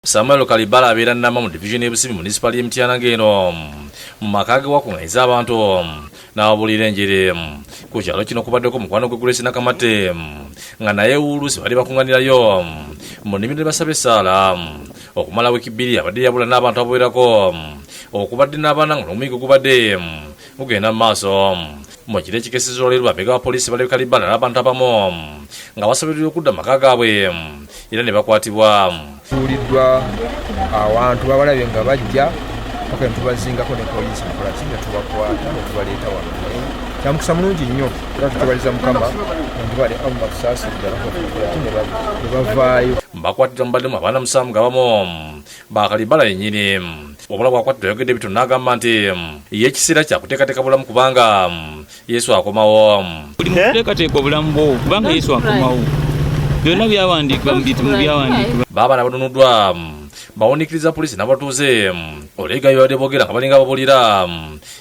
Samuel Kalibala abeera Nnama mu division y'Ebusibi municipal y'Emitiana eno mu maka ge wakungayiza abantu n'ababuulira enjiri ku kyalo kino kubaddeko mukwano gwe Grace Nakamate nga naye uluusi bali bakunganirayo mu nnimiro basabye essaala okumala wiiki bbiri abadde yabula n'abantu abawerako okubadde n'abaana nga n'omuyiggo gubadde gugenda mu maaso mu kiro ekikesezza olwaleero bamega ba poliisi bali Kalibala n'abantu abamu nga basobolerwa okudda maka gaabwe era ne bakwatibwa. Tuliddwa abantu babalabye nga bajja paka ntubazingako ne poliisi mukola ki ne tubakwata ne tubaleeta wano. Kyamukisa mulungi nnyo era tutubaliza Mukama ntubale amu batusaasidde ne bavaayo. Bakwatidwa mu baddemu abaana musanvu nga bamu ba Kalibala yennyini. Obulamu bwakwatidwa yogedde bityo n'agamba nti ye ekiseera kyakuteekateeka bulamu kubanga Yesu akomawo. Buli muteekateeka obulamu bwo kubanga Yesu akomawo. Byonna byawandiikibwa mu bitabo byawandiikibwa. Baabana banunuddwa bawunikiriza poliisi n'abatuuze olega byabadde boogera nga balinga babuulira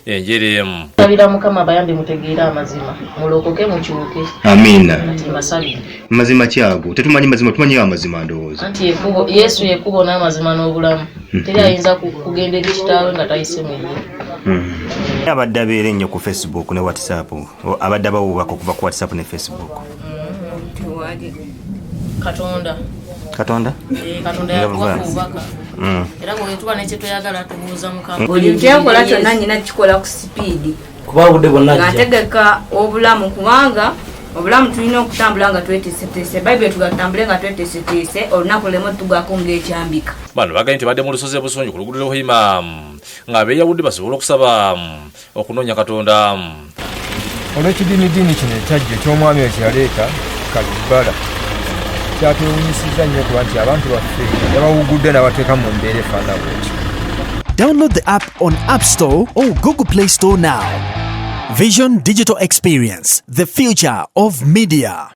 enjiri. Sabira Mukama bayambe mutegeera amazima mulokoke mukyuke. Amiina. Mazima kyago tetumanyi mazima tumanyi amazima ndowooza. Anti Yesu yekubo n'amazima n'obulamu. Teri ayinza kugenda eri kitaawe nga tayise mu ye. Abadde abeera ennyo ku Facebook ne WhatsApp abadde abawubaka okuva ku WhatsApp ne Facebook. Katonda Katonda yakuwaka era bwetuba nekyetweyagala tubuuza Mukama. Buli kyenkola kyonna nnyina kikola ku sipiidi ng'ategeka obulamu kubanga obulamu tulina okutambula nga tweteeseteese Bayibuli tugatambule nga tweteeseteese olunaku lemu tugako ng'ekyambika. Bano bagambye nti badde mu lusozi e Busonyi ku luguudo lw'Ohima nga beeyawudde basobole okusaba okunoonya Katonda. Olw'ekidiinidiini kino ekyajja eky'omwami ekiyaleeta Kalibala kyatwewunyisizza nnyo kuba nti abantu baffe yabawugudde n'abateeka mu mbeera efaana bwetyo. Download the app on App Store or Google Play Store now. Vision Digital Experience, the future of media.